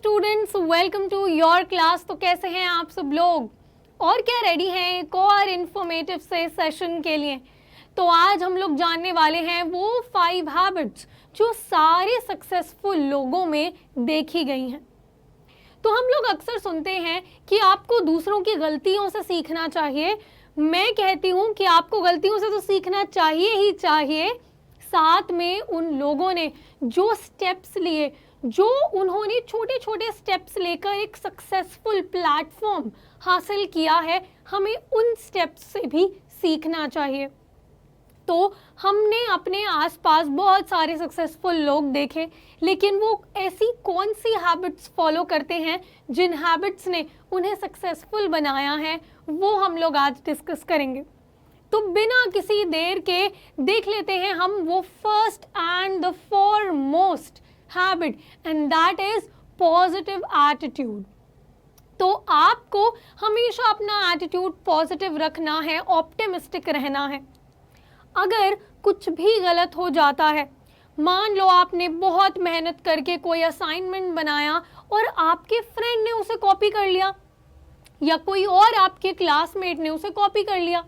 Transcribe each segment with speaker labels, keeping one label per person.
Speaker 1: Students, welcome to your class. तो कैसे हैं आप सब लोग, और क्या रेडी हैं एक और इन्फॉर्मेटिव से सेशन के लिए। तो आज हम लोग जानने वाले हैं वो 5 हैबिट्स जो सारे सक्सेसफुल लोगों में देखी गई हैं। तो हम लोग अक्सर सुनते हैं कि आपको दूसरों की गलतियों से सीखना चाहिए। मैं कहती हूँ कि आपको गलतियों से तो सीखना चाहिए ही चाहिए, साथ में उन लोगों ने जो स्टेप्स लिए, जो उन्होंने छोटे छोटे स्टेप्स लेकर एक सक्सेसफुल प्लेटफॉर्म हासिल किया है, हमें उन स्टेप्स से भी सीखना चाहिए। तो हमने अपने आसपास बहुत सारे सक्सेसफुल लोग देखे, लेकिन वो ऐसी कौन सी हैबिट्स फॉलो करते हैं जिन हैबिट्स ने उन्हें सक्सेसफुल बनाया है, वो हम लोग आज डिस्कस करेंगे। तो बिना किसी देर के देख लेते हैं हम वो first and the foremost habit, and that is positive attitude. तो आपको हमेशा अपना एटीट्यूड पॉजिटिव रखना है, ऑप्टिमिस्टिक रहना है। अगर कुछ भी गलत हो जाता है, मान लो आपने बहुत मेहनत करके कोई असाइनमेंट बनाया और आपके फ्रेंड ने उसे कॉपी कर लिया, या कोई और आपके क्लासमेट ने उसे कॉपी कर लिया,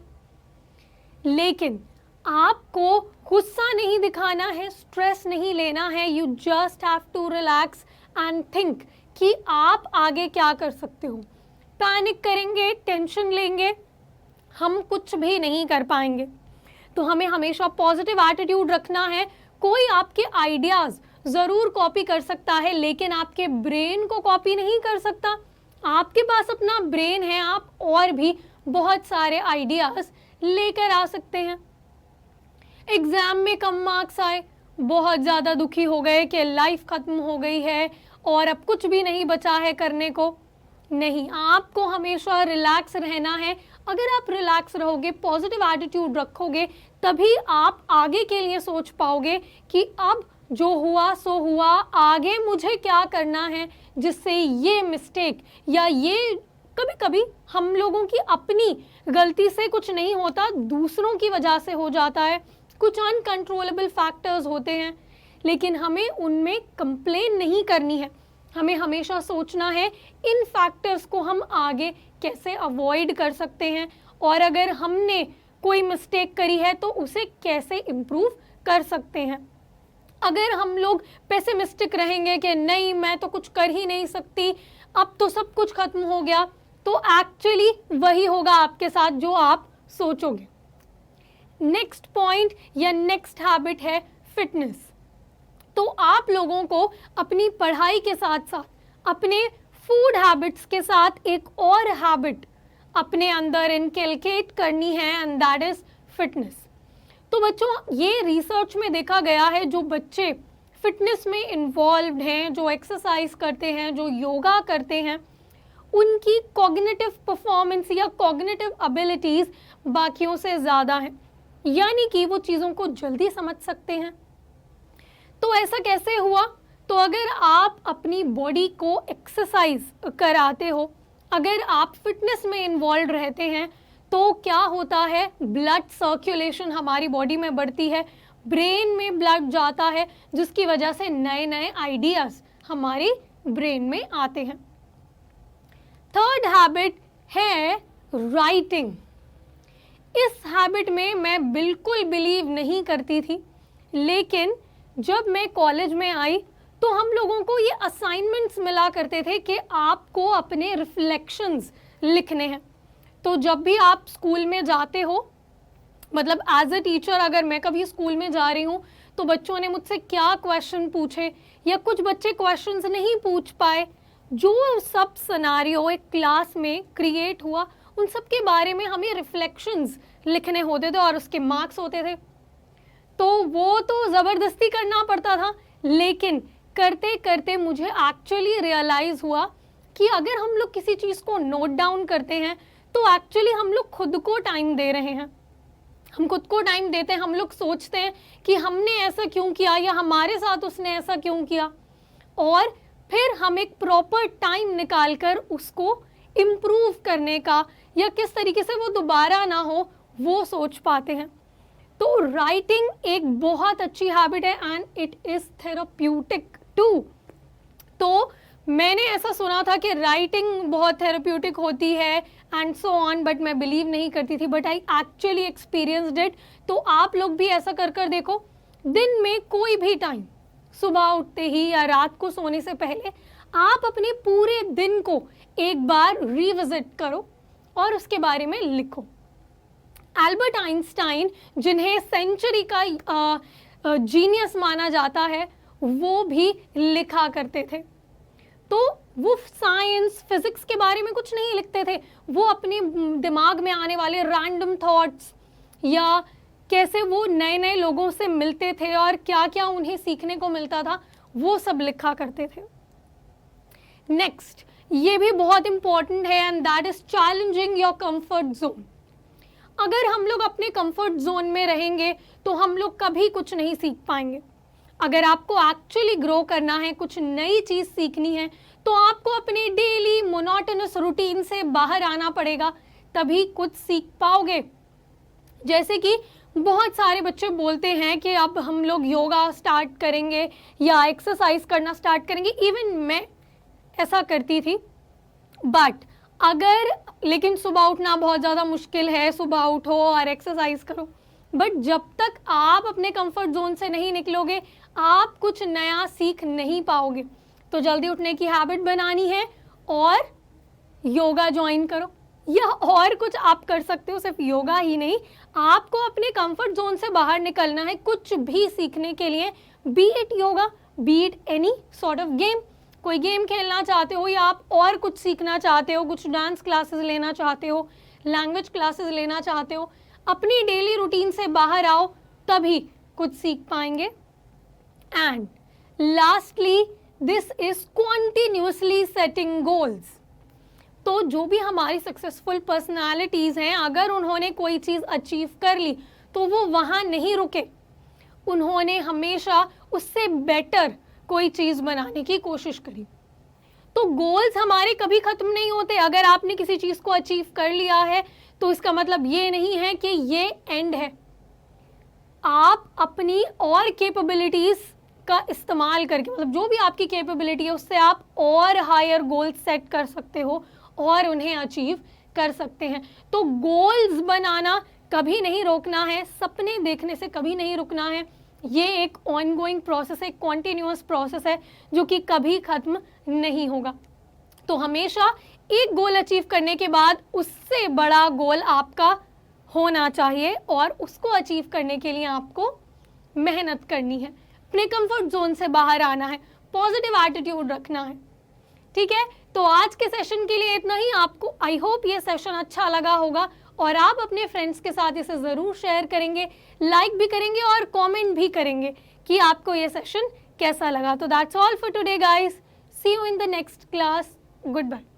Speaker 1: लेकिन आपको गुस्सा नहीं दिखाना है, स्ट्रेस नहीं लेना है। You just have to relax and think कि आप आगे क्या कर सकते हो। पैनिक करेंगे, टेंशन लेंगे, हम कुछ भी नहीं कर पाएंगे। तो हमें हमेशा पॉजिटिव एटीट्यूड रखना है। कोई आपके आइडियाज जरूर कॉपी कर सकता है, लेकिन आपके ब्रेन को कॉपी नहीं कर सकता। आपके पास अपना ब्रेन है, आप और भी बहुत सारे आइडियाज लेकर आ सकते हैं। एग्जाम में कम मार्क्स आए, बहुत ज़्यादा दुखी हो गए कि लाइफ खत्म हो गई है और अब कुछ भी नहीं बचा है करने को। नहीं, आपको हमेशा रिलैक्स रहना है। अगर आप रिलैक्स रहोगे, पॉजिटिव एटीट्यूड रखोगे, तभी आप आगे के लिए सोच पाओगे कि अब जो हुआ सो हुआ, आगे मुझे क्या करना है जिससे ये मिस्टेक या ये कभी कभी हम लोगों की अपनी गलती से कुछ नहीं होता, दूसरों की वजह से हो जाता है। कुछ अनकंट्रोलेबल फैक्टर्स होते हैं, लेकिन हमें उनमें कंप्लेन नहीं करनी है। हमें हमेशा सोचना है इन फैक्टर्स को हम आगे कैसे अवॉइड कर सकते हैं, और अगर हमने कोई मिस्टेक करी है तो उसे कैसे इम्प्रूव कर सकते हैं। अगर हम लोग पेसिमिस्टिक रहेंगे कि नहीं मैं तो कुछ कर ही नहीं सकती, अब तो सब कुछ खत्म हो गया, तो एक्चुअली वही होगा आपके साथ जो आप सोचोगे। नेक्स्ट पॉइंट या नेक्स्ट हैबिट है फिटनेस। तो आप लोगों को अपनी पढ़ाई के साथ साथ अपने फूड हैबिट्स के साथ एक और हैबिट अपने अंदर इनकलकेट करनी है, एंड दैट इज फिटनेस। तो बच्चों, ये रिसर्च में देखा गया है, जो बच्चे फिटनेस में इन्वॉल्व हैं, जो एक्सरसाइज करते हैं, जो योगा करते हैं, उनकी कॉग्निटिव परफॉर्मेंस या कॉग्निटिव एबिलिटीज बाकियों से ज़्यादा हैं, यानी कि वो चीज़ों को जल्दी समझ सकते हैं। तो ऐसा कैसे हुआ? तो अगर आप अपनी बॉडी को एक्सरसाइज कराते हो, अगर आप फिटनेस में इन्वॉल्व रहते हैं, तो क्या होता है, ब्लड सर्कुलेशन हमारी बॉडी में बढ़ती है, ब्रेन में ब्लड जाता है, जिसकी वजह से नए नए आइडियाज हमारे ब्रेन में आते हैं। थर्ड हैबिट है राइटिंग। इस हैबिट में मैं बिल्कुल बिलीव नहीं करती थी, लेकिन जब मैं कॉलेज में आई तो हम लोगों को ये असाइनमेंट्स मिला करते थे कि आपको अपने रिफ्लेक्शंस लिखने हैं। तो जब भी आप स्कूल में जाते हो, मतलब एज अ टीचर अगर मैं कभी स्कूल में जा रही हूँ, तो बच्चों ने मुझसे क्या क्वेश्चन पूछे, या कुछ बच्चे क्वेश्चंस नहीं पूछ पाए, जो सब सिनेरियो एक क्लास में क्रिएट हुआ, उन सब के बारे में हमें रिफ्लेक्शंस लिखने होते थे और उसके मार्क्स होते थे। तो वो तो ज़बरदस्ती करना पड़ता था, लेकिन करते करते मुझे एक्चुअली रियलाइज़ हुआ कि अगर हम लोग किसी चीज़ को नोट डाउन करते हैं, तो एक्चुअली हम लोग खुद को टाइम दे रहे हैं। हम खुद को टाइम देते हैं, हम लोग सोचते हैं कि हमने ऐसा क्यों किया, या हमारे साथ उसने ऐसा क्यों किया, और फिर हम एक प्रॉपर टाइम निकाल कर उसको इम्प्रूव करने का, या किस तरीके से वो दोबारा ना हो, वो सोच पाते हैं। तो राइटिंग एक बहुत अच्छी हैबिट है, and it is therapeutic too. तो मैंने ऐसा सुना था कि राइटिंग बहुत थेरेप्यूटिक होती है एंड सो ऑन, बट मैं बिलीव नहीं करती थी, but I actually experienced it. तो आप लोग भी ऐसा कर कर देखो, दिन में कोई भी टाइम, सुबह उठते ही या रात को सोने से पहले आप अपने पूरे दिन को एक बार रिविजिट करो और उसके बारे में लिखो। एल्बर्ट आइंस्टाइन, जिन्हें सेंचुरी का जीनियस माना जाता है, वो भी लिखा करते थे। तो वो साइंस फिजिक्स के बारे में कुछ नहीं लिखते थे, वो अपने दिमाग में आने वाले रैंडम थॉट्स या कैसे वो नए नए लोगों से मिलते थे और क्या क्या उन्हें सीखने को मिलता था, वो सब लिखा करते थे। नेक्स्ट, ये भी बहुत इंपॉर्टेंट है and that is challenging your comfort zone. अगर हम लोग अपने कंफर्ट जोन में रहेंगे तो हम लोग कभी कुछ नहीं सीख पाएंगे। अगर आपको एक्चुअली ग्रो करना है, कुछ नई चीज सीखनी है, तो आपको अपने डेली मोनोटोनस रूटीन से बाहर आना पड़ेगा, तभी कुछ सीख पाओगे। जैसे कि बहुत सारे बच्चे बोलते हैं कि अब हम लोग योगा स्टार्ट करेंगे या एक्सरसाइज करना स्टार्ट करेंगे। इवन मैं ऐसा करती थी, बट लेकिन सुबह उठना बहुत ज़्यादा मुश्किल है, सुबह उठो और एक्सरसाइज करो, बट जब तक आप अपने कंफर्ट जोन से नहीं निकलोगे आप कुछ नया सीख नहीं पाओगे। तो जल्दी उठने की हैबिट बनानी है और योगा ज्वाइन करो, या और कुछ आप कर सकते हो, सिर्फ योगा ही नहीं, आपको अपने कंफर्ट जोन से बाहर निकलना है कुछ भी सीखने के लिए, B it yoga, B it any sort of game. कोई गेम खेलना चाहते हो या आप और कुछ सीखना चाहते हो, कुछ डांस क्लासेस लेना चाहते हो, लैंग्वेज क्लासेस लेना चाहते हो, अपनी डेली रूटीन से बाहर आओ, तभी कुछ सीख पाएंगे। And lastly, this is continuously setting goals. तो जो भी हमारी सक्सेसफुल पर्सनालिटीज हैं, अगर उन्होंने कोई चीज अचीव कर ली तो वो वहां नहीं रुके, उन्होंने हमेशा उससे बेटर कोई चीज बनाने की कोशिश करी। तो गोल्स हमारे कभी खत्म नहीं होते। अगर आपने किसी चीज को अचीव कर लिया है तो इसका मतलब ये नहीं है कि ये एंड है। आप अपनी और कैपेबिलिटीज का इस्तेमाल करके, मतलब जो भी आपकी कैपेबिलिटी है उससे आप और हायर गोल्स सेट कर सकते हो और उन्हें अचीव कर सकते हैं। तो गोल्स बनाना कभी नहीं रोकना है, सपने देखने से कभी नहीं रुकना है। ये एक ऑनगोइंग प्रोसेस है, कॉन्टिन्यूअस प्रोसेस है जो कि कभी खत्म नहीं होगा। तो हमेशा एक गोल अचीव करने के बाद उससे बड़ा गोल आपका होना चाहिए और उसको अचीव करने के लिए आपको मेहनत करनी है, अपने कंफर्ट जोन से बाहर आना है, पॉजिटिव एटीट्यूड रखना है। ठीक है, तो आज के सेशन के लिए इतना ही। आपको आई होप ये सेशन अच्छा लगा होगा और आप अपने फ्रेंड्स के साथ इसे ज़रूर शेयर करेंगे, लाइक भी करेंगे और कमेंट भी करेंगे कि आपको ये सेशन कैसा लगा। तो that's all for today guys, see you in the next class, good bye.